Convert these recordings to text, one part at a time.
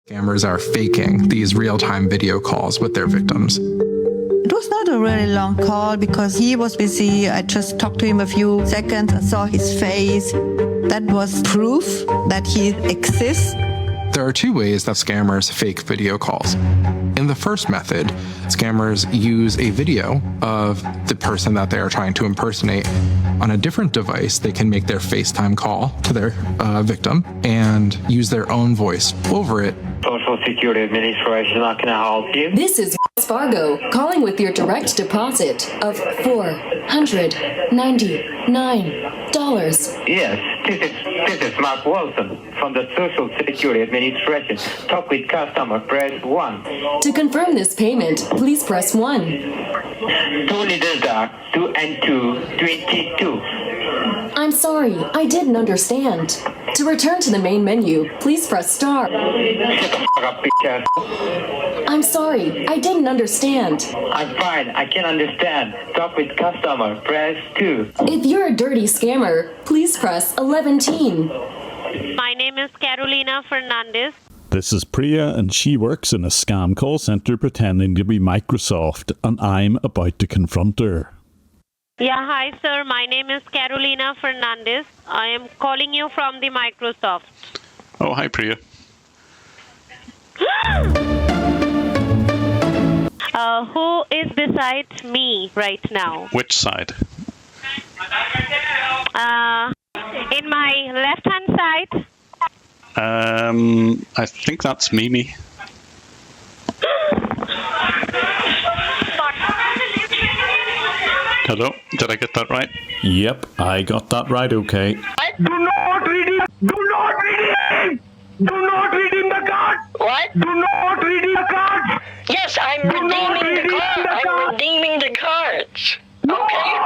Scammers are faking these real-time video calls with their victims. It was not a really long call because he was busy. I just talked to him a few seconds and saw his face. That was proof that he exists. There are two ways that scammers fake video calls. In the first method, scammers use a video of the person that they are trying to impersonate. On a different device, they can make their FaceTime call to their victim and use their own voice over it. Social Security Administration, how can I help you? This is Fargo calling with your direct deposit of $499. Yes, this is Mark Wilson from the Social Security Administration. Talk with customer, press 1. To confirm this payment, please press 1. 2 little dark, 2 and 2, 22. I'm sorry, I didn't understand. To return to the main menu, please press star. Shut the fuck up, bitch ass. I'm sorry, I didn't understand. I'm fine, I can understand. Talk with customer, press 2. If you're a dirty scammer, please press 11. My name is Carolina Fernandez. This is Priya, and she works in a scam call center pretending to be Microsoft, and I'm about to confront her. Yeah, hi sir. My name is Carolina Fernandez. I am calling you from the Microsoft. Oh, hi Priya. Who is beside me right now? Which side? In my left-hand side. I think that's Mimi. Hello, did I get that right? Yep, I got that right, okay. Do not redeem! Do not redeem! Do not redeem the card! What? Do not redeem the card! Yes, I'm redeeming the card. I'm redeeming the cards. Okay.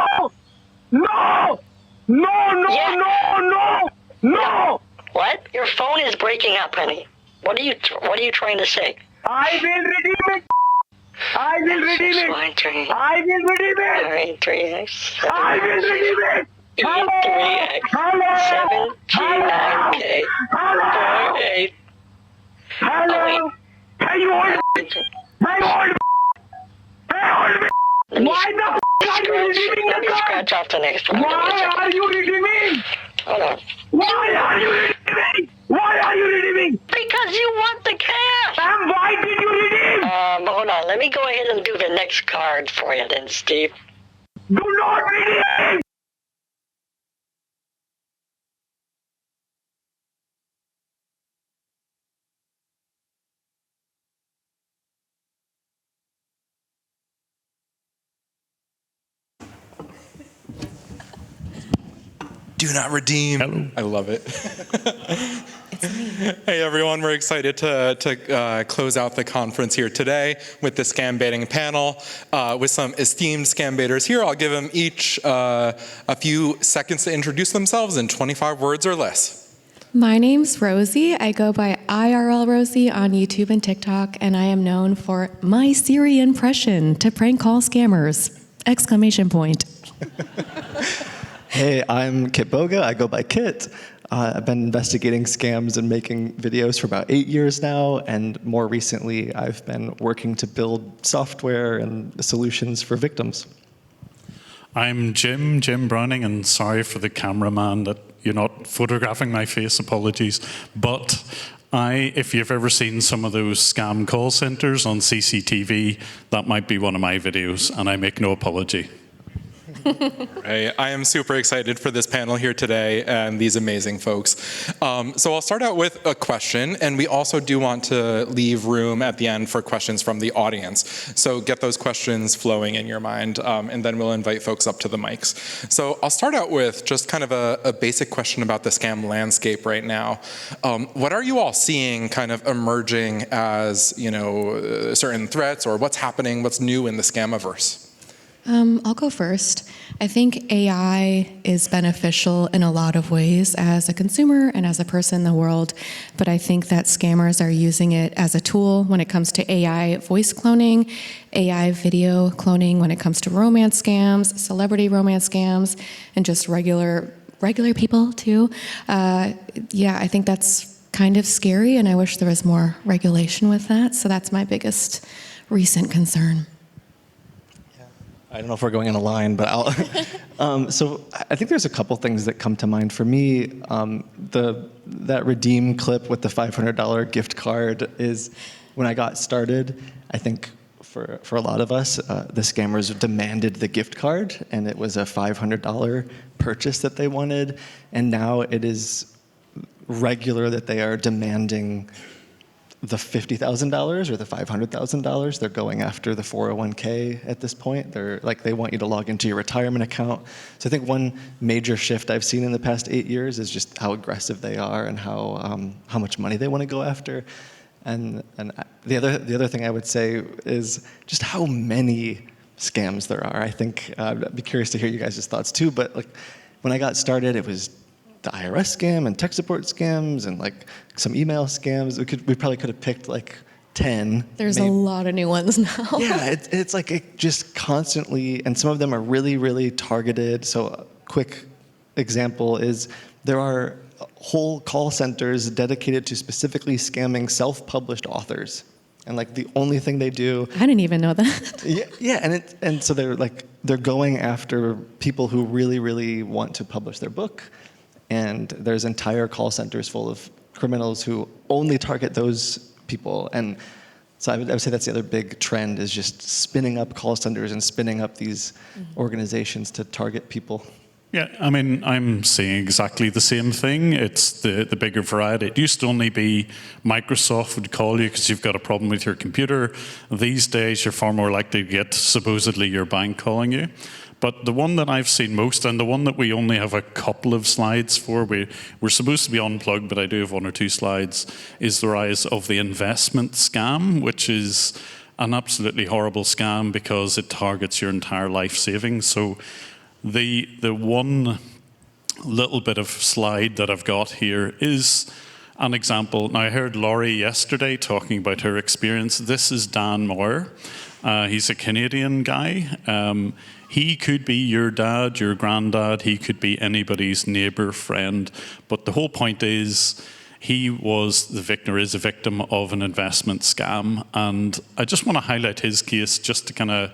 No! No! No! Yeah. No! No! What? Your phone is breaking up, honey. What are you trying to say? I will redeem it! I will redeem it! I will redeem it! Alright, 3x. I will redeem it! E3x. 7G9K. 48. Hello! Hey, you old! Hey, old! Hey, old! Why the f*** are you redeeming the card? Scratch off the next one. Why are you redeeming? Hold on. Why are you redeeming? Why are you redeeming? Because you want the cash! And why did you redeem? Hold on. Let me go ahead and do the next card for you then, Steve. Do not redeem! Do not redeem. Hello. I love it. It's me. Hey everyone, we're excited to close out the conference here today with the Scambaiting panel with some esteemed Scambaiters here. I'll give them each a few seconds to introduce themselves in 25 words or less. My name's Rosie. I go by IRLrosie on YouTube and TikTok, and I am known for my Siri impression to prank call scammers! Exclamation point. Hey, I'm Kitboga. I go by Kit. I've been investigating scams and making videos for about 8 years now, and more recently, I've been working to build software and solutions for victims. I'm Jim Browning, and sorry for the cameraman that you're not photographing my face, apologies. But if you've ever seen some of those scam call centers on CCTV, that might be one of my videos, and I make no apology. Right. I am super excited for this panel here today and these amazing folks. So I'll start out with a question, and we also do want to leave room at the end for questions from the audience. So get those questions flowing in your mind, and then we'll invite folks up to the mics. So I'll start out with just kind of a basic question about the scam landscape right now. What are you all seeing kind of emerging as, certain threats, or what's happening, what's new in the scamiverse? I'll go first. I think AI is beneficial in a lot of ways as a consumer and as a person in the world, but I think that scammers are using it as a tool when it comes to AI voice cloning, AI video cloning when it comes to romance scams, celebrity romance scams, and just regular people too. I think that's kind of scary, and I wish there was more regulation with that. So that's my biggest recent concern. I don't know if we're going in a line, but I'll. So I think there's a couple things that come to mind for me. That redeem clip with the $500 gift card is when I got started. I think for a lot of us, the scammers demanded the gift card, and it was a $500 purchase that they wanted. And now it is regular that they are demanding the $50,000 or the $500,000. They're going after the 401k at this point. They want you to log into your retirement account. So I think one major shift I've seen in the past 8 years is just how aggressive they are and how much money they want to go after. And the other thing I would say is just how many scams there are. I think I'd be curious to hear you guys' thoughts too. But like when I got started, it was the IRS scam and tech support scams and like some email scams. We probably could have picked like 10. There's a lot of new ones now. Yeah, it's like it just constantly, and some of them are really, really targeted. So a quick example is there are whole call centers dedicated to specifically scamming self-published authors. And like the only thing they do. I didn't even know that. Yeah, and so they're going after people who really, really want to publish their book. And there's entire call centers full of criminals who only target those people. And so I would say that's the other big trend is just spinning up call centers and spinning up these organizations to target people. Yeah, I mean, I'm seeing exactly the same thing. It's the bigger variety. It used to only be Microsoft would call you because you've got a problem with your computer. These days, you're far more likely to get supposedly your bank calling you. But the one that I've seen most, and the one that we only have a couple of slides for, we're supposed to be unplugged, but I do have 1 or 2 slides, is the rise of the investment scam, which is an absolutely horrible scam because it targets your entire life savings. So the one little bit of slide that I've got here is an example. Now, I heard Laurie yesterday talking about her experience. This is Dan Moore. He's a Canadian guy. He could be your dad, your granddad. He could be anybody's neighbor, friend. But the whole point is he was the victim, or is a victim of an investment scam. And I just want to highlight his case just to kind of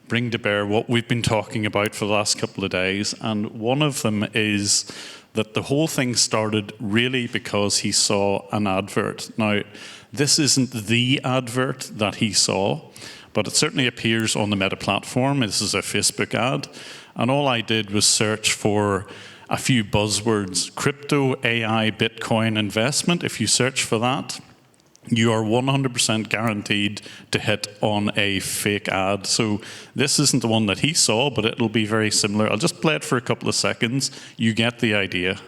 bring to bear what we've been talking about for the last couple of days. And one of them is that the whole thing started really because he saw an advert. Now, this isn't the advert that he saw, but it certainly appears on the Meta platform. This is a Facebook ad. And all I did was search for a few buzzwords: crypto, AI, Bitcoin investment. If you search for that, you are 100% guaranteed to hit on a fake ad. So this isn't the one that he saw, but it'll be very similar. I'll just play it for a couple of seconds. You get the idea.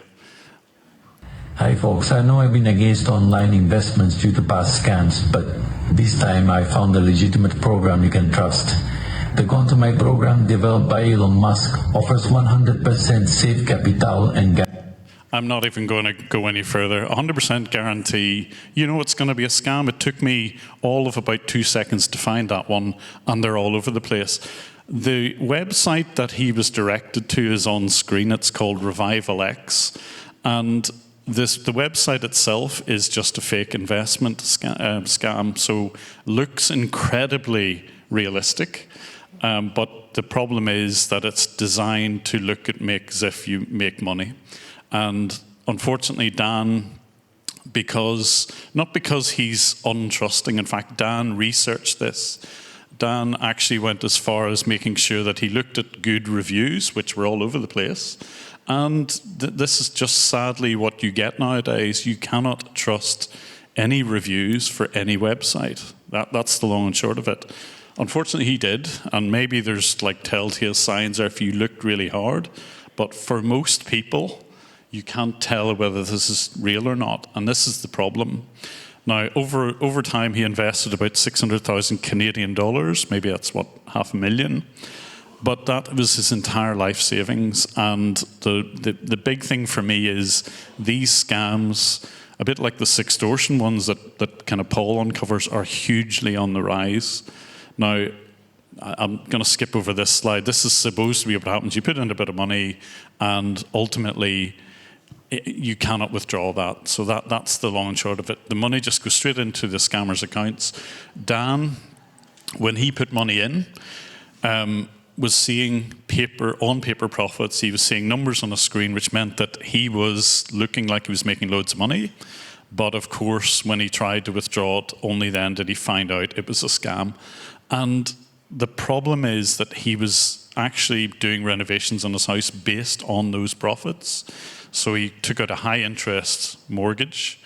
Hi folks, I know I've been against online investments due to past scams, but this time I found a legitimate program you can trust. The GoToMy program, developed by Elon Musk, offers 100% safe capital and I'm not even going to go any further. 100% guarantee. You know it's going to be a scam. It took me all of about 2 seconds to find that one, and they're all over the place. The website that he was directed to is on screen. It's called Raffile, and the website itself is just a fake investment scam. So looks incredibly realistic, but the problem is that it's designed to make as if you make money. And unfortunately, Dan, not because he's untrusting, in fact, Dan researched this. Dan actually went as far as making sure that he looked at good reviews, which were all over the place. And this is just sadly what you get nowadays. You cannot trust any reviews for any website. That's the long and short of it. Unfortunately, he did, and maybe there's like telltale signs there if you looked really hard. But for most people, you can't tell whether this is real or not, and this is the problem. Now, over time, he invested about 600,000 Canadian dollars. Maybe that's what, $500,000. But that was his entire life savings. And the big thing for me is these scams, a bit like the sextortion ones that kind of Paul uncovers, are hugely on the rise. Now, I'm going to skip over this slide. This is supposed to be what happens. You put in a bit of money, and ultimately, you cannot withdraw that. So that's the long and short of it. The money just goes straight into the scammers' accounts. Dan, when he put money in, was seeing on-paper profits. He was seeing numbers on a screen, which meant that he was looking like he was making loads of money. But of course, when he tried to withdraw it, only then did he find out it was a scam. And the problem is that he was actually doing renovations on his house based on those profits. So he took out a high-interest mortgage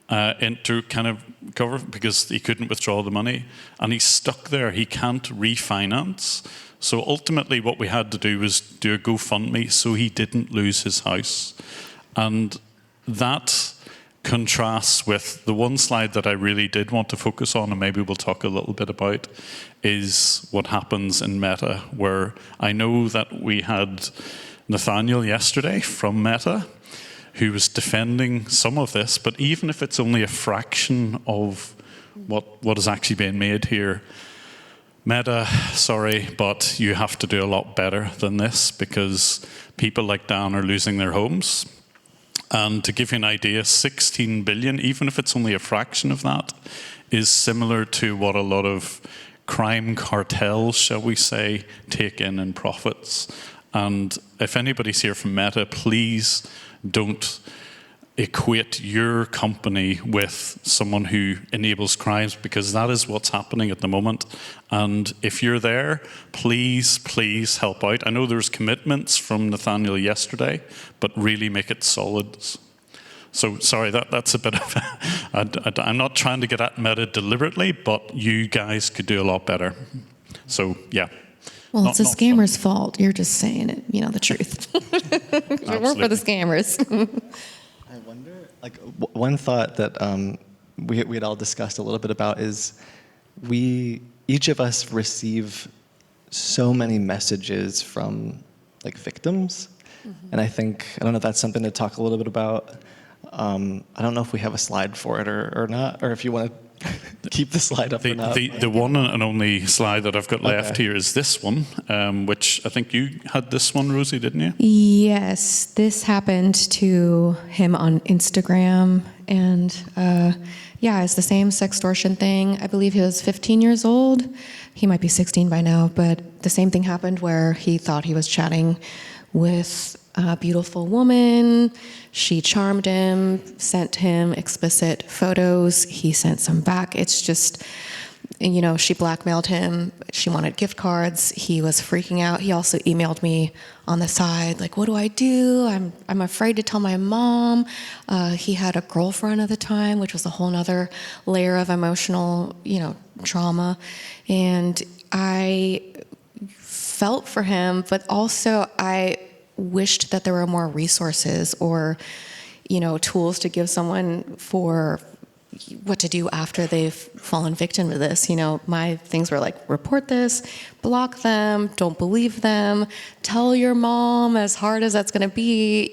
to kind of cover, because he couldn't withdraw the money. And he's stuck there. He can't refinance. So ultimately what we had to do was do a GoFundMe so he didn't lose his house. And that contrasts with the one slide that I really did want to focus on, and maybe we'll talk a little bit about, is what happens in Meta, where I know that we had Nathaniel yesterday from Meta who was defending some of this, but even if it's only a fraction of what is actually being made here, Meta, sorry, but you have to do a lot better than this, because people like Dan are losing their homes. And to give you an idea, 16 billion, even if it's only a fraction of that, is similar to what a lot of crime cartels, shall we say, take in profits. And if anybody's here from Meta, please don't equate your company with someone who enables crimes, because that is what's happening at the moment. And if you're there, please, please help out. I know there's commitments from Nathaniel yesterday, but really make it solid. So sorry, that's a bit of I'm not trying to get at Meta deliberately, but you guys could do a lot better. So yeah. Well, it's a scammer's fault. You're just saying it, the truth. You work for the scammers. I wonder, like, one thought that we had all discussed a little bit about is each of us receive so many messages from, like, victims. Mm-hmm. And I don't know if that's something to talk a little bit about. I don't know if we have a slide for it or not, or if you want to keep the slide up or not. The one and only slide that I've got left here is this one, which I think you had this one, Rosie, didn't you? Yes, this happened to him on Instagram, and it's the same sextortion thing. I believe he was 15 years old. He might be 16 by now, but the same thing happened where he thought he was chatting with a beautiful woman. She charmed him, sent him explicit photos. He sent some back. It's just, she blackmailed him. She wanted gift cards. He was freaking out. He also emailed me on the side, like, what do I do? I'm afraid to tell my mom. He had a girlfriend at the time, which was a whole nother layer of emotional, trauma. And I felt for him, but also I wished that there were more resources or, tools to give someone for what to do after they've fallen victim to this. My things were like, report this, block them, don't believe them, tell your mom, as hard as that's going to be,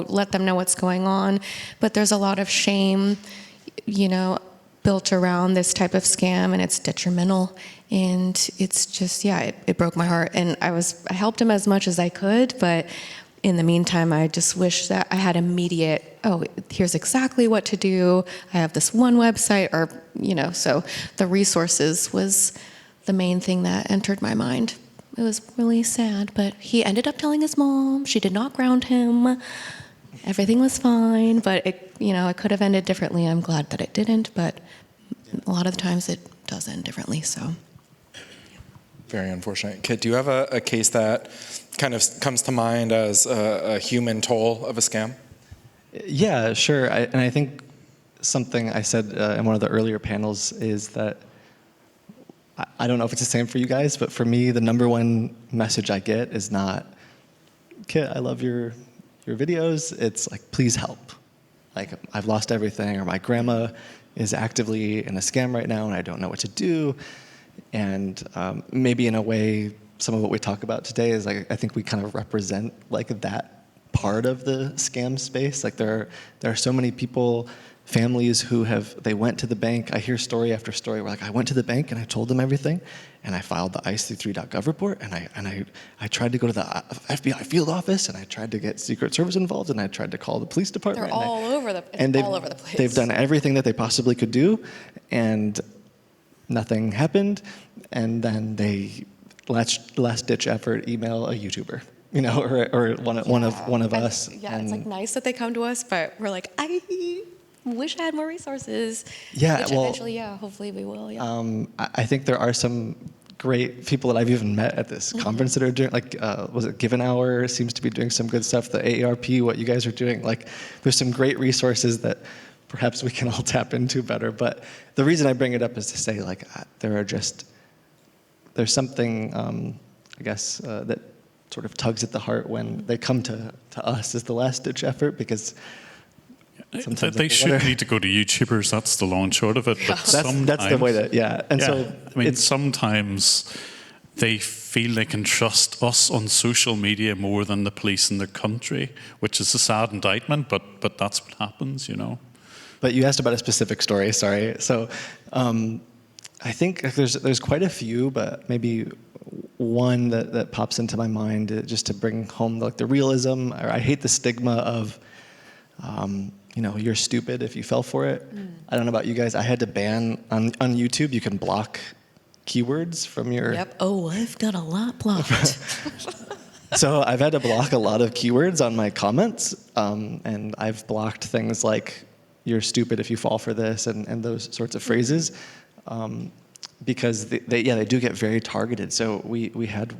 let them know what's going on. But there's a lot of shame, built around this type of scam, and it's detrimental. And it's just, it broke my heart. And I helped him as much as I could, but in the meantime, I just wish that I had immediate, here's exactly what to do. I have this one website, or, so the resources was the main thing that entered my mind. It was really sad, but he ended up telling his mom. She did not ground him. Everything was fine, but it could have ended differently. I'm glad that it didn't, but a lot of the times it does end differently, so. Very unfortunate. Kit, do you have a case that kind of comes to mind as a human toll of a scam? Yeah, sure. And I think something I said in one of the earlier panels is that I don't know if it's the same for you guys, but for me, the number one message I get is not, Kit, I love your videos. It's like, please help. Like, I've lost everything, or my grandma is actively in a scam right now and I don't know what to do. And maybe in a way, some of what we talk about today is, like, I think we kind of represent, like, that part of the scam space. Like, there are so many people families who they went to the bank. I hear story after story where, like, I went to the bank and I told them everything, and I filed the ICE33.gov report, and I tried to go to the FBI field office, and I tried to get Secret Service involved, and I tried to call the police department. They're all over the place. They've done everything that they possibly could do, and nothing happened. And then they last ditch effort email a YouTuber, you know, or one of us. Yeah, it's like nice that they come to us, but we're like, I wish I had more resources. Yeah, which well, eventually, hopefully we will. Yeah. I think there are some great people that I've even met at this conference that are doing, like, was it Given Hour seems to be doing some good stuff. The AARP, what you guys are doing, like, there's some great resources that perhaps we can all tap into better. But the reason I bring it up is to say, like, there's something, I guess, that sort of tugs at the heart when they come to us as the last-ditch effort, because sometimes they should need to go to YouTubers. That's the long and short of it. But that's the way that, yeah. And so I mean, sometimes they feel they can trust us on social media more than the police in their country, which is a sad indictment, but that's what happens, you know. But you asked about a specific story, sorry. So I think there's quite a few, but maybe one that pops into my mind just to bring home, like, the realism. I hate the stigma of, you know, you're stupid if you fell for it. I don't know about you guys. I had to ban on YouTube. You can block keywords from your. Yep. Oh, I've got a lot blocked. So I've had to block a lot of keywords on my comments, and I've blocked things like "you're stupid if you fall for this" and those sorts of phrases, because they do get very targeted. So we had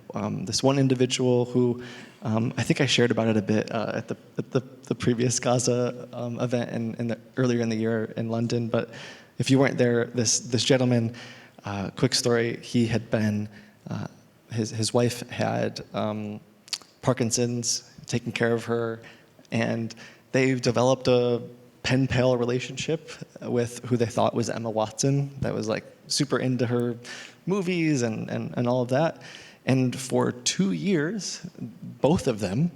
this one individual who. I think I shared about it a bit at the previous Gaza event earlier in the year in London. But if you weren't there, this gentleman, quick story, he had been, his wife had Parkinson's, taking care of her, and they've developed a pen pal relationship with who they thought was Emma Watson, that was, like, super into her movies and all of that. And for 2 years, both of them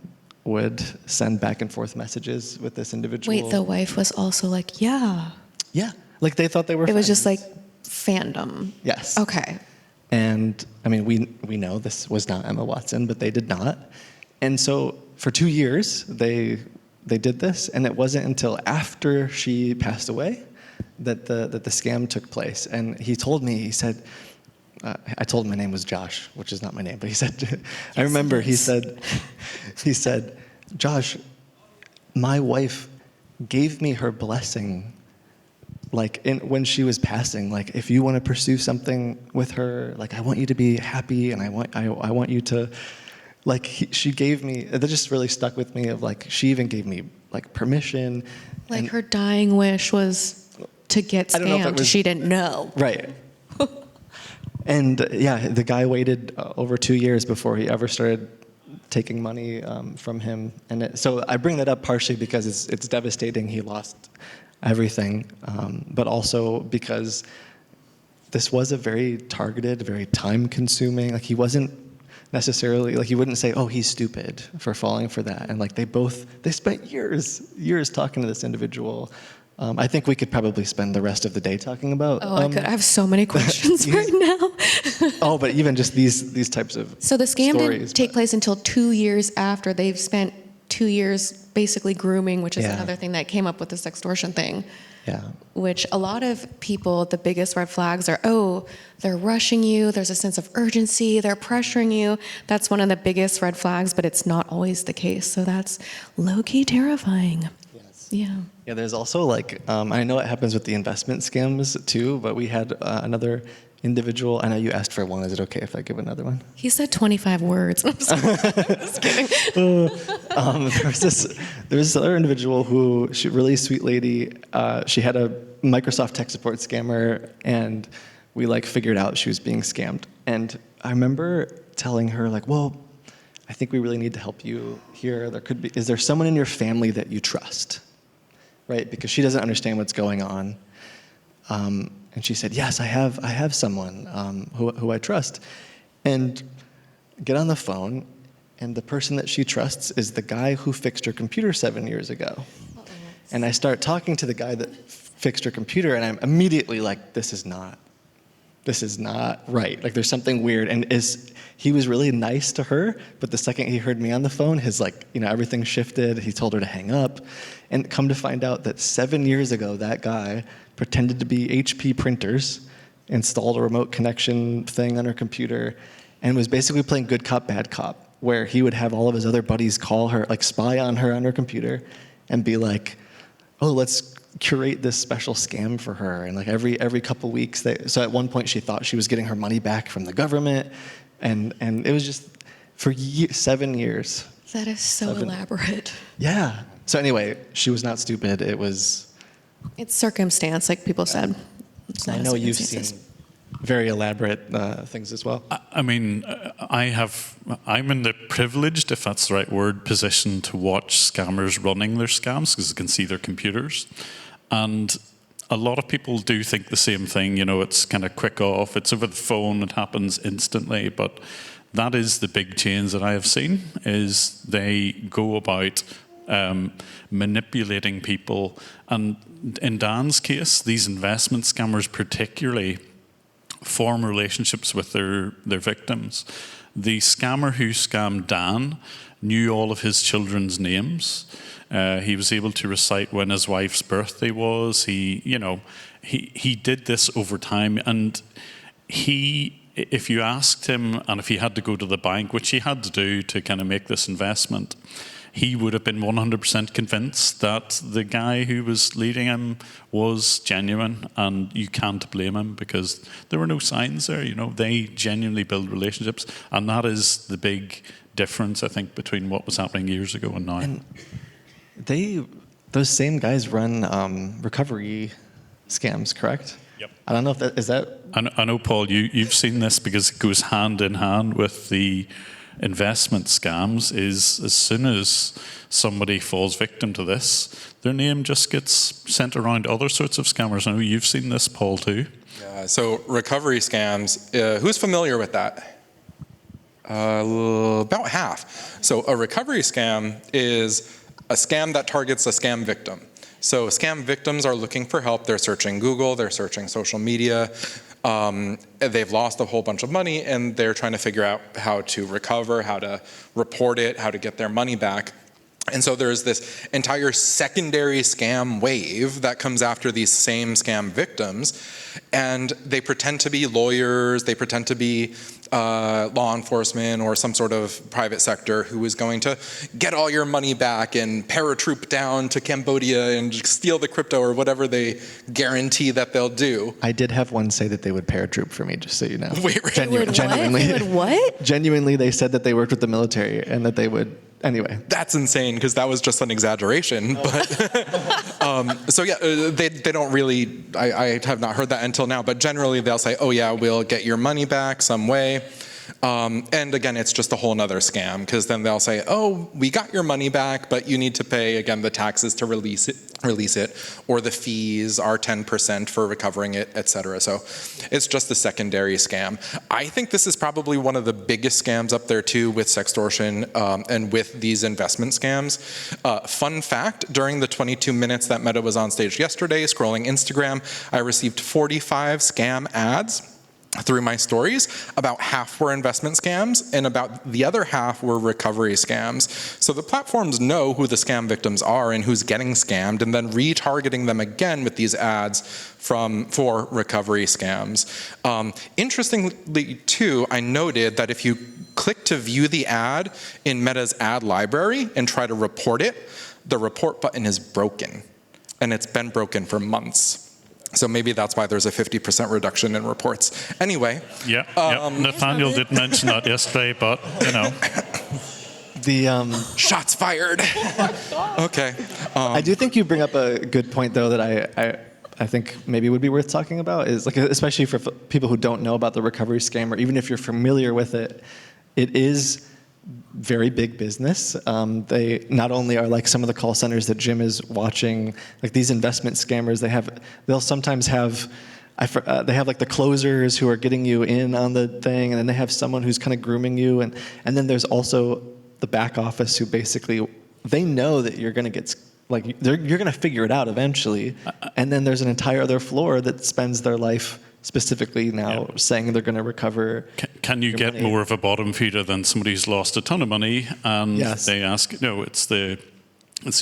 would send back and forth messages with this individual. Wait, the wife was also like, yeah. Yeah, like they thought they were friends. It was just like fandom. Yes. Okay. And I mean, we know this was not Emma Watson, but they did not. And so for 2 years, they did this, and it wasn't until after she passed away that the scam took place. And he told me, he said, I told him my name was Josh, which is not my name, but he said, yes, I remember he said, Josh, my wife gave me her blessing, like, when she was passing, like, if you want to pursue something with her, like, I want you to be happy, and I want you to, like, she gave me, that just really stuck with me, of, like, she even gave me, like, permission. Like, her dying wish was to get scammed. She didn't know. Right. And yeah, the guy waited over 2 years before he ever started taking money from him. And so I bring that up partially because it's devastating. He lost everything, but also because this was a very targeted, very time-consuming. Like, he wasn't necessarily, like, he wouldn't say, "Oh, he's stupid for falling for that." And, like, they spent years talking to this individual. I think we could probably spend the rest of the day talking about. Oh, I could. I have so many questions right now. Oh, but even just these types of So the scam stories, didn't take place until 2 years after they've spent 2 years basically grooming, which is another thing that came up with this extortion thing. Yeah. Which a lot of people, the biggest red flags are, oh, they're rushing you, there's a sense of urgency, they're pressuring you. That's one of the biggest red flags, but it's not always the case. So that's low-key terrifying. Yeah. Yeah, there's also, like, I know it happens with the investment scams too, but we had another individual. I know you asked for one. Is it okay if I give another one? He said 25 words. I'm just kidding. There was this other individual who, really sweet lady. She had a Microsoft tech support scammer, and we, like, figured out she was being scammed. And I remember telling her, like, well, I think we really need to help you here. Is there someone in your family that you trust? Right, because she doesn't understand what's going on. And she said, yes, I have someone who I trust. And get on the phone, and the person that she trusts is the guy who fixed her computer 7 years ago. And I start talking to the guy that fixed her computer, and I'm immediately like, this is not right. Like, there's something weird. And he was really nice to her, but the second he heard me on the phone, his everything shifted. He told her to hang up. And come to find out that 7 years ago, that guy pretended to be HP printers, installed a remote connection thing on her computer, and was basically playing good cop, bad cop, where he would have all of his other buddies call her, like spy on her computer, and be like, oh, let's curate this special scam for her. And like every couple weeks, so at one point she thought she was getting her money back from the government, and it was just for 7 years. That is so elaborate. Yeah. So anyway, she was not stupid. It's circumstance, like people said. I know you've seen very elaborate things as well. I mean, I'm in the privileged, if that's the right word, position to watch scammers running their scams because I can see their computers. And a lot of people do think the same thing, it's kind of quick off, it's over the phone, it happens instantly. But that is the big change that I have seen, is they go about manipulating people. And in Dan's case, these investment scammers particularly form relationships with their victims. The scammer who scammed Dan knew all of his children's names. He was able to recite when his wife's birthday was. He did this over time, and if you asked him, and if he had to go to the bank, which he had to do to kind of make this investment, he would have been 100% convinced that the guy who was leading him was genuine, and you can't blame him because there were no signs there. They genuinely build relationships, and that is the big difference, I think, between what was happening years ago and now. And those same guys run recovery scams, correct? Yep. I don't know if is that. I know, Paul, you've seen this because it goes hand in hand with the investment scams. Is as soon as somebody falls victim to this, their name just gets sent around other sorts of scammers. I know you've seen this, Paul, too. Yeah, so recovery scams, who's familiar with that? About half. So a recovery scam is a scam that targets a scam victim. So scam victims are looking for help. They're searching Google, they're searching social media. They've lost a whole bunch of money, and they're trying to figure out how to recover, how to report it, how to get their money back. And so there's this entire secondary scam wave that comes after these same scam victims, and they pretend to be lawyers, they pretend to be law enforcement or some sort of private sector who is going to get all your money back and paratroop down to Cambodia and steal the crypto or whatever they guarantee that they'll do. I did have one say that they would paratroop for me, just so you know. Wait, genuinely. They would what? Genuinely, they said that they worked with the military and that they would. Anyway, that's insane because that was just an exaggeration. But so yeah, they don't really. I have not heard that until now. But generally, they'll say, "Oh yeah, we'll get your money back some way." And again, it's just a whole nother scam because then they'll say, "Oh, we got your money back, but you need to pay again the taxes to release it, or the fees are 10% for recovering it, etc." So it's just a secondary scam. I think this is probably one of the biggest scams up there too, with sextortion and with these investment scams. Fun fact: during the 22 minutes that Meta was on stage yesterday, scrolling Instagram, I received 45 scam ads through my stories. About half were investment scams, and about the other half were recovery scams. So the platforms know who the scam victims are and who's getting scammed, and then retargeting them again with these ads for recovery scams. Interestingly, too, I noted that if you click to view the ad in Meta's ad library and try to report it, the report button is broken, and it's been broken for months. So maybe that's why there's a 50% reduction in reports. Anyway. Yeah. Nathaniel did mention that yesterday, but the shots fired. Okay. I do think you bring up a good point, though, that I think maybe would be worth talking about, is like, especially for people who don't know about the recovery scam, or even if you're familiar with it, it is very big business. They not only are like some of the call centers that Jim is watching, like these investment scammers, they'll sometimes have, they have like the closers who are getting you in on the thing, and then they have someone who's kind of grooming you, and then there's also the back office who basically, they know that you're going to get like you're going to figure it out eventually. And then there's an entire other floor that spends their life specifically now saying they're going to recover. Can you get more of a bottom feeder than somebody who's lost a ton of money and they ask, no, it's the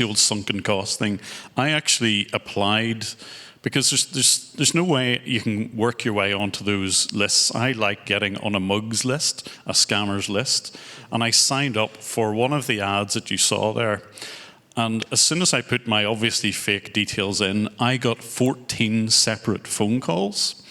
old sunken cost thing. I actually applied, because there's no way you can work your way onto those lists. I like getting on a mugs list, a scammers list, and I signed up for one of the ads that you saw there. And as soon as I put my obviously fake details in, I got 14 separate phone calls.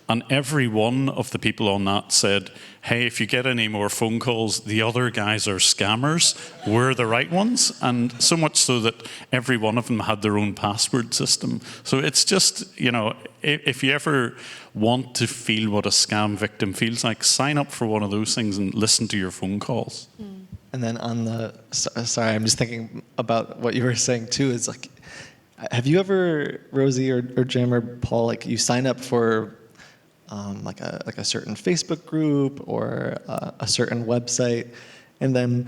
And every one of the people on that said, hey, if you get any more phone calls, the other guys are scammers. We're the right ones. And so much so that every one of them had their own password system. So it's just, you know, if you ever want to feel what a scam victim feels like, sign up for one of those things and listen to your phone calls. And then on the, sorry, I'm just thinking about what you were saying too, is like, have you ever, Rosie or Jim or Paul, like you sign up for like a certain Facebook group or a certain website, and then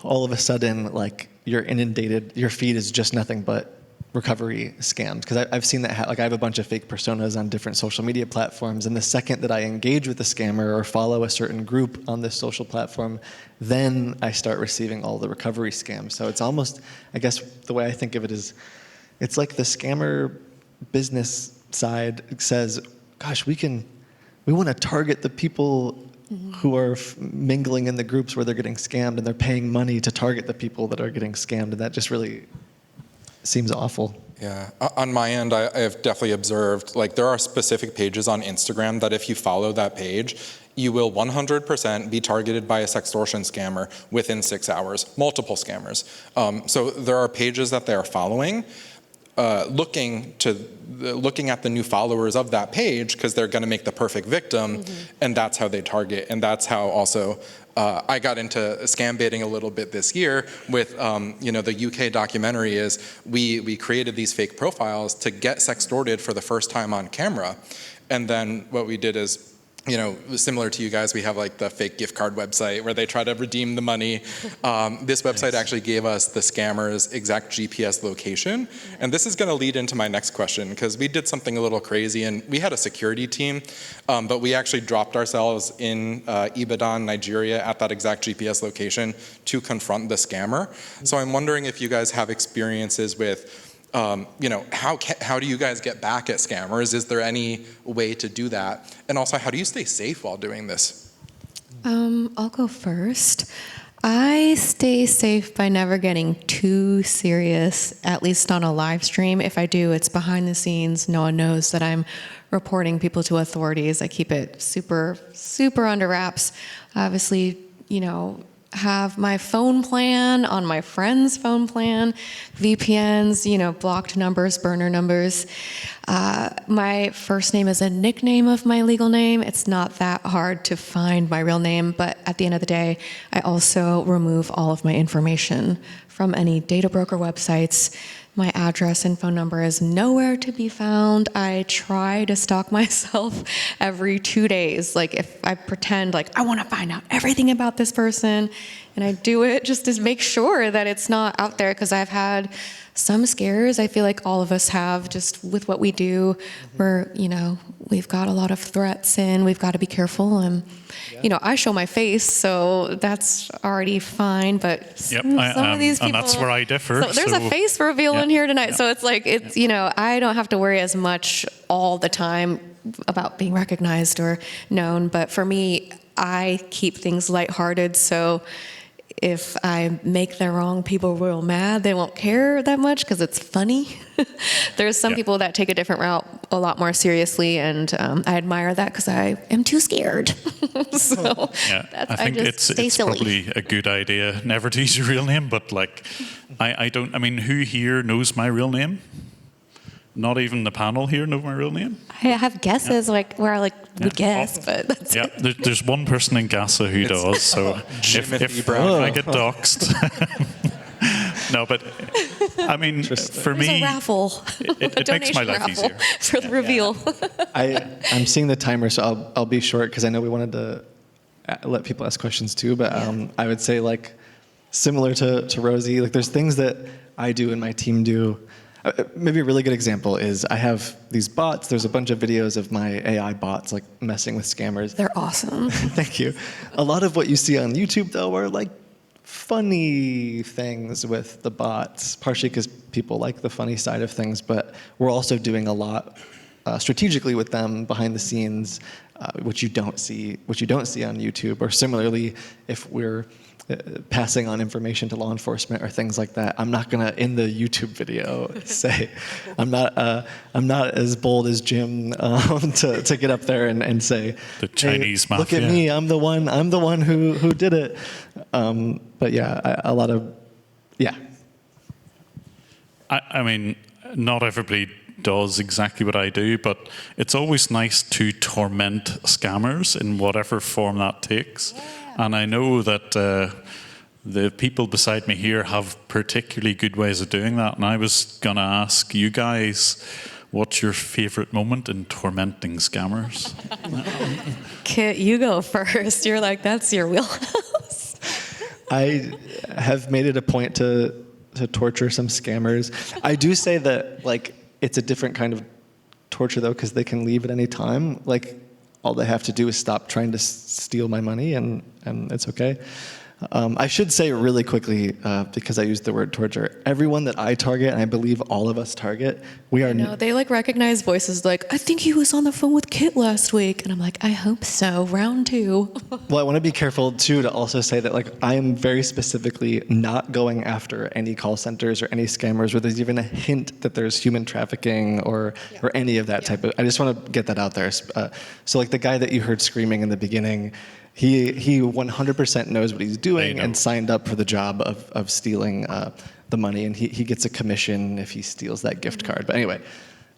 all of a sudden, like you're inundated, your feed is just nothing but recovery scams? Because I've seen that. Like I have a bunch of fake personas on different social media platforms, and the second that I engage with a scammer or follow a certain group on this social platform, then I start receiving all the recovery scams. So it's almost, I guess the way I think of it is, it's like the scammer business side says, gosh, we want to target the people who are mingling in the groups where they're getting scammed, and they're paying money to target the people that are getting scammed, and that just really seems awful. Yeah, on my end, I have definitely observed, like there are specific pages on Instagram that if you follow that page, you will 100% be targeted by a sextortion scammer within 6 hours, multiple scammers. So there are pages that they are following, looking at the new followers of that page because they're going to make the perfect victim, and that's how they target. And that's how also I got into scambaiting a little bit this year with the UK documentary. Is we created these fake profiles to get sextorted for the first time on camera, and then what we did is, similar to you guys, we have like the fake gift card website where they try to redeem the money. This website actually gave us the scammer's exact GPS location. And this is going to lead into my next question, because we did something a little crazy, and we had a security team, but we actually dropped ourselves in Ibadan, Nigeria at that exact GPS location to confront the scammer. So I'm wondering if you guys have experiences with how do you guys get back at scammers? Is there any way to do that? And also, how do you stay safe while doing this? I'll go first. I stay safe by never getting too serious, at least on a live stream. If I do, it's behind the scenes. No one knows that I'm reporting people to authorities. I keep it super, super under wraps. Obviously, have my phone plan on my friend's phone plan, VPNs, blocked numbers, burner numbers. My first name is a nickname of my legal name. It's not that hard to find my real name, but at the end of the day, I also remove all of my information from any data broker websites. My address and phone number is nowhere to be found. I try to stalk myself every 2 days. Like if I pretend like I want to find out everything about this person, and I do it just to make sure that it's not out there, because I've had some scares. I feel like all of us have, just with what we do, where, we've got a lot of threats and we've got to be careful. And, I show my face, so that's already fine. But some of these people, and that's where I differ. So there's a face reveal in here tonight. So it's like, I don't have to worry as much all the time about being recognized or known. But for me, I keep things lighthearted. So if I make the wrong people real mad, they won't care that much because it's funny. There's some people that take a different route a lot more seriously, and I admire that because I am too scared. So I think it's probably a good idea never to use your real name, but who here knows my real name? Not even the panel here know my real name. I have guesses where I would guess, but that's it. There's one person in Gaza who does. So if I get doxxed, no, but for me, a raffle. It makes my life easier for the reveal. I'm seeing the timer, so I'll be short because I know we wanted to let people ask questions too. But I would say similar to Rosie. Like there's things that I do and my team do. Maybe a really good example is I have these bots. There's a bunch of videos of my AI bots like messing with scammers. They're awesome. Thank you. A lot of what you see on YouTube though are like funny things with the bots, partially because people like the funny side of things, but we're also doing a lot strategically with them behind the scenes, which you don't see on YouTube. Or similarly, if we're passing on information to law enforcement or things like that, I'm not gonna in the YouTube video say, I'm not as bold as Jim to get up there and say, the Chinese mafia. Look at me, I'm the one who did it. But yeah, I mean, not everybody does exactly what I do, but it's always nice to torment scammers in whatever form that takes. Yeah. And I know that the people beside me here have particularly good ways of doing that. And I was going to ask you guys, what's your favorite moment in tormenting scammers? Kit, you go first. You're like, that's your wheelhouse. I have made it a point to torture some scammers. I do say that like it's a different kind of torture though, because they can leave at any time. Like all they have to do is stop trying to steal my money, and it's okay. I should say really quickly, because I used the word torture, everyone that I target, and I believe all of us target, we are... No, they like recognize voices like, I think he was on the phone with Kit last week. And I'm like, I hope so, round 2. Well, I want to be careful too to also say that like I am very specifically not going after any call centers or any scammers where there's even a hint that there's human trafficking or any of that type of... I just want to get that out there. So like the guy that you heard screaming in the beginning, he 100% knows what he's doing and signed up for the job of stealing the money, and he gets a commission if he steals that gift card. But anyway,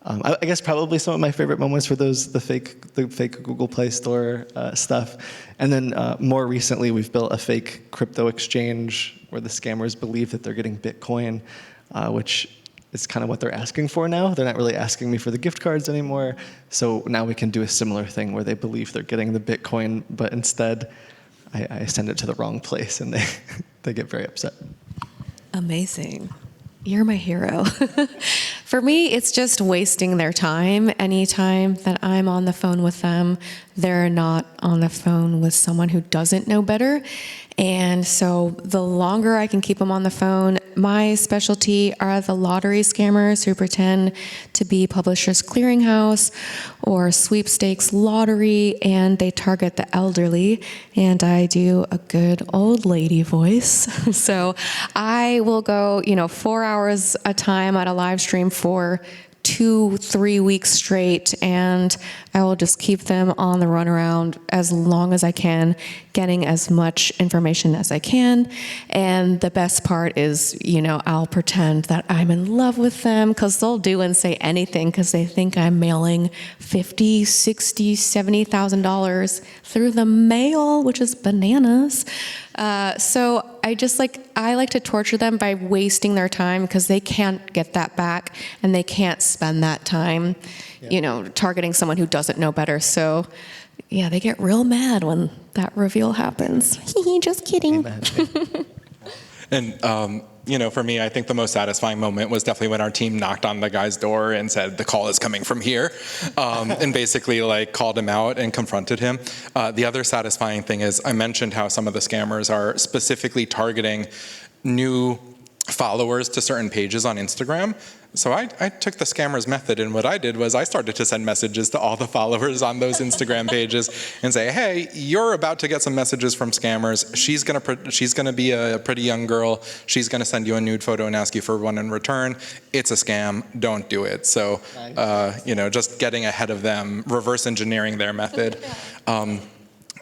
I guess probably some of my favorite moments were the fake Google Play Store stuff, and then more recently we've built a fake crypto exchange where the scammers believe that they're getting Bitcoin, which is kind of what they're asking for now. They're not really asking me for the gift cards anymore. So now we can do a similar thing where they believe they're getting the Bitcoin, but instead I send it to the wrong place and they get very upset. Amazing. You're my hero. For me, it's just wasting their time. Anytime that I'm on the phone with them, they're not on the phone with someone who doesn't know better. And so the longer I can keep them on the phone, my specialty are the lottery scammers who pretend to be Publishers Clearinghouse or Sweepstakes Lottery, and they target the elderly, and I do a good old lady voice. So I will go, 4 hours a time at a live stream for 2-3 weeks straight, and I will just keep them on the runaround as long as I can, getting as much information as I can. And the best part is, I'll pretend that I'm in love with them, because they'll do and say anything because they think I'm mailing $50,000, $60,000, $70,000 through the mail, which is bananas. So I like to torture them by wasting their time, because they can't get that back and they can't spend that time, targeting someone who doesn't know better. So yeah, they get real mad when that reveal happens. Just kidding. And, for me, I think the most satisfying moment was definitely when our team knocked on the guy's door and said, the call is coming from here, and basically called him out and confronted him. The other satisfying thing is I mentioned how some of the scammers are specifically targeting new followers to certain pages on Instagram. So I took the scammer's method, and what I did was I started to send messages to all the followers on those Instagram pages and say, hey, you're about to get some messages from scammers. She's gonna be a pretty young girl. She's gonna send you a nude photo and ask you for one in return. It's a scam. Don't do it. So, just getting ahead of them, reverse engineering their method.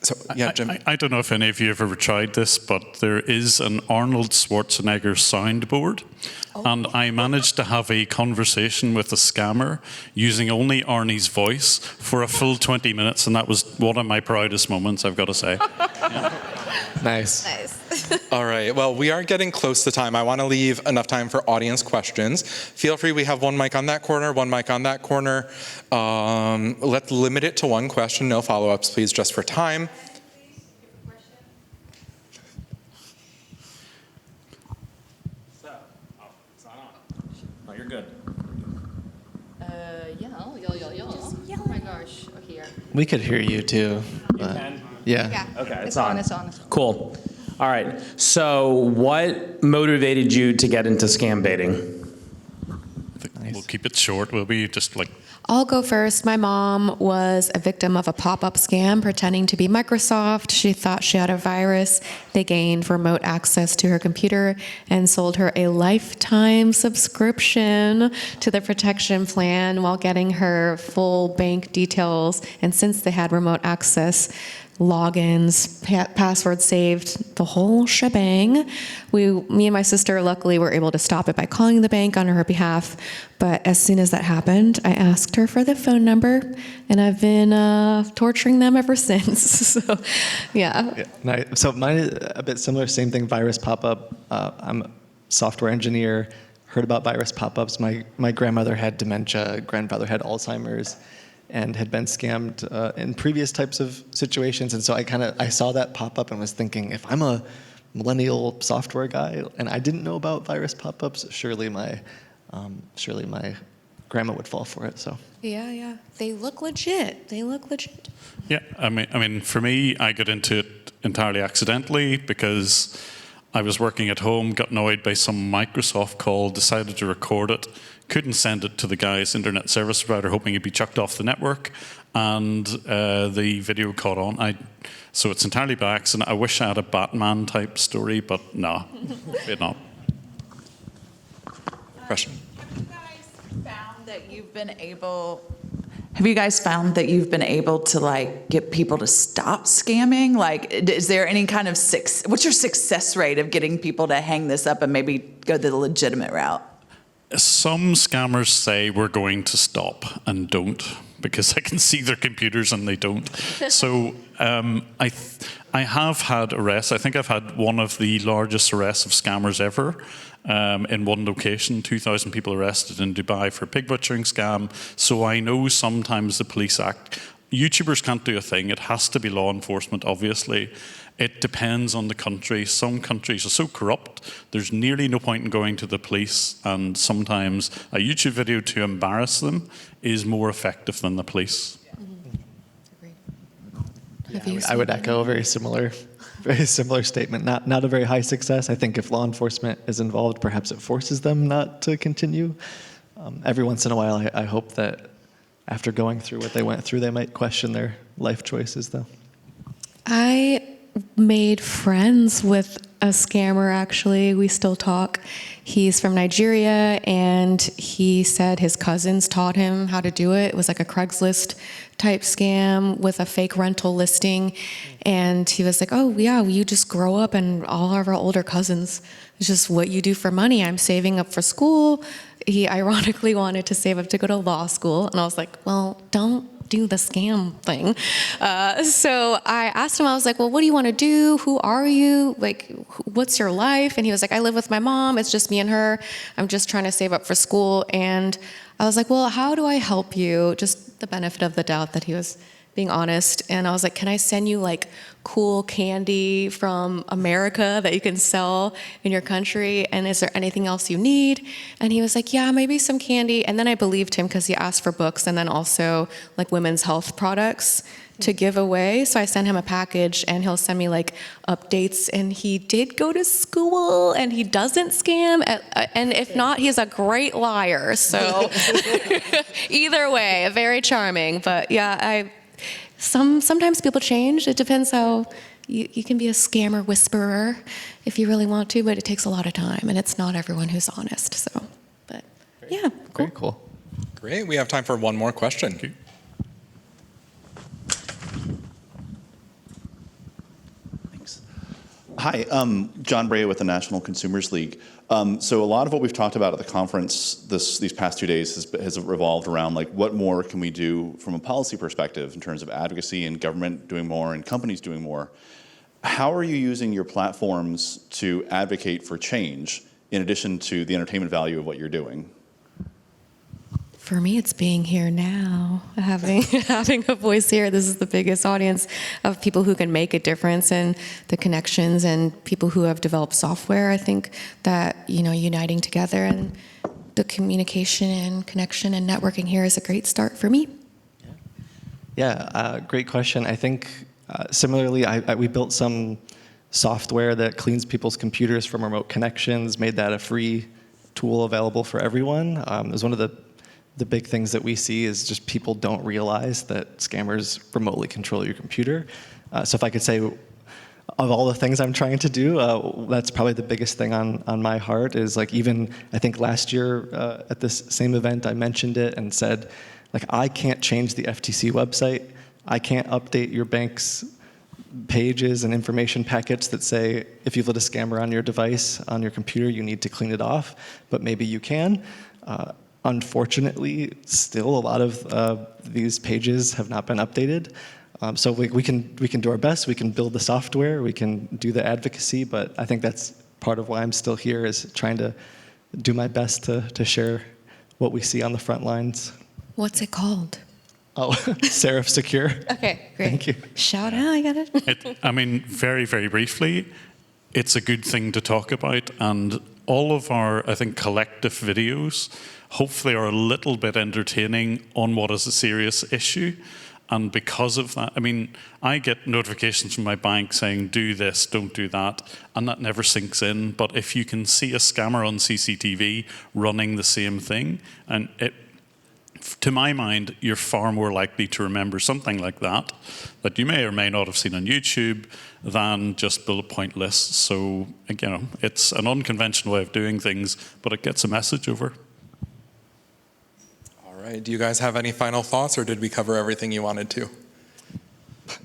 So, yeah, Jim. I don't know if any of you have ever tried this, but there is an Arnold Schwarzenegger soundboard. And I managed to have a conversation with a scammer using only Arnie's voice for a full 20 minutes, and that was one of my proudest moments, I've got to say. Yeah. Nice. All right. Well, we are getting close to time. I want to leave enough time for audience questions. Feel free. We have one mic on that corner, one mic on that corner. Let's limit it to one question. No follow-ups, please, just for time. you're good. Yeah. Oh my gosh. Oh, here. We could hear you too. Can? Yeah. Okay, It's on. It's on. Cool. All right. So, what motivated you to get into scambaiting? We'll keep it short. We'll be just like. I'll go first. My mom was a victim of a pop-up scam pretending to be Microsoft. She thought she had a virus. They gained remote access to her computer and sold her a lifetime subscription to the protection plan while getting her full bank details. And since they had remote access, logins, passwords saved, the whole shebang. Me and my sister luckily were able to stop it by calling the bank on her behalf. But as soon as that happened, I asked her for the phone number, and I've been torturing them ever since. So, yeah. So mine is a bit similar, same thing, virus pop-up. I'm a software engineer, heard about virus pop-ups. My grandmother had dementia, grandfather had Alzheimer's, and had been scammed in previous types of situations. And so I saw that pop up and was thinking, if I'm a millennial software guy and I didn't know about virus pop-ups, surely my grandma would fall for it. So Yeah. They look legit. Yeah, I mean, for me, I got into it entirely accidentally because I was working at home, got annoyed by some Microsoft call, decided to record it, couldn't send it to the guy's internet service provider, hoping it'd be chucked off the network, and the video caught on. So it's entirely by accident. I wish I had a Batman type story, but no, it not. Question. Have you guys found that you've been able to like get people to stop scamming? Like, is there any kind of what's your success rate of getting people to hang this up and maybe go the legitimate route? Some scammers say we're going to stop and don't, because I can see their computers and they don't. So I have had arrests. I think I've had one of the largest arrests of scammers ever. In one location, 2,000 people arrested in Dubai for a pig butchering scam. So I know sometimes the police act. YouTubers can't do a thing. It has to be law enforcement, obviously. It depends on the country. Some countries are so corrupt, there's nearly no point in going to the police. And sometimes a YouTube video to embarrass them is more effective than the police. I would echo a very similar statement. Not a very high success. I think if law enforcement is involved, perhaps it forces them not to continue. Every once in a while, I hope that after going through what they went through, they might question their life choices, though. I made friends with a scammer, actually. We still talk. He's from Nigeria, and he said his cousins taught him how to do it. It was like a Craigslist type scam with a fake rental listing. And he was like, oh, yeah, you just grow up and all of our older cousins, it's just what you do for money. I'm saving up for school. He ironically wanted to save up to go to law school. And I was like, well, don't do the scam thing. So I asked him, I was like, well, what do you want to do? Who are you? Like, what's your life? And he was like, I live with my mom. It's just me and her. I'm just trying to save up for school. And I was like, well, how do I help you? Just the benefit of the doubt that he was being honest. And I was like, can I send you like cool candy from America that you can sell in your country? And is there anything else you need? And he was like, yeah, maybe some candy. And then I believed him because he asked for books and then also like women's health products to give away. So I sent him a package and he'll send me like updates. And he did go to school and he doesn't scam. And if not, he's a great liar. So either way, very charming. But yeah, sometimes people change. It depends how you can be a scammer whisperer if you really want to, but it takes a lot of time and it's not everyone who's honest. So, but yeah, cool. Very cool. Great. We have time for one more question. Hi, John Brea with the National Consumers League. So a lot of what we've talked about at the conference these past 2 days has revolved around like what more can we do from a policy perspective in terms of advocacy and government doing more and companies doing more. How are you using your platforms to advocate for change in addition to the entertainment value of what you're doing? For me, it's being here now, having a voice here. This is the biggest audience of people who can make a difference, and the connections and people who have developed software. I think that uniting together and the communication and connection and networking here is a great start for me. Yeah, great question. I think similarly, we built some software that cleans people's computers from remote connections, made that a free tool available for everyone. It was one of the big things that we see is just people don't realize that scammers remotely control your computer. So if I could say, of all the things I'm trying to do, that's probably the biggest thing on my heart is like even, I think last year at this same event, I mentioned it and said, like, I can't change the FTC website. I can't update your bank's pages and information packets that say, if you've let a scammer on your device, on your computer, you need to clean it off, but maybe you can. Unfortunately, still a lot of these pages have not been updated. So we can do our best, we can build the software, we can do the advocacy, but I think that's part of why I'm still here is trying to do my best to share what we see on the front lines. What's it called? Oh, Seraph Secure. Okay, great. Thank you. Shout out, I got it. I mean, very, very briefly, it's a good thing to talk about, and all of our, I think, collective videos hopefully are a little bit entertaining on what is a serious issue. And because of that, I mean, I get notifications from my bank saying, do this, don't do that, and that never sinks in. But if you can see a scammer on CCTV running the same thing, and to my mind, you're far more likely to remember something like that you may or may not have seen on YouTube than just bullet point lists. So, you know, it's an unconventional way of doing things, but it gets a message over. All right. Do you guys have any final thoughts, or did we cover everything you wanted to?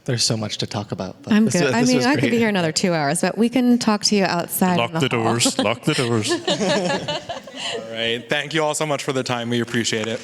There's so much to talk about. I'm good. I mean, I could be here another 2 hours, but we can talk to you outside. Lock the doors. Lock the doors. All right. Thank you all so much for the time. We appreciate it.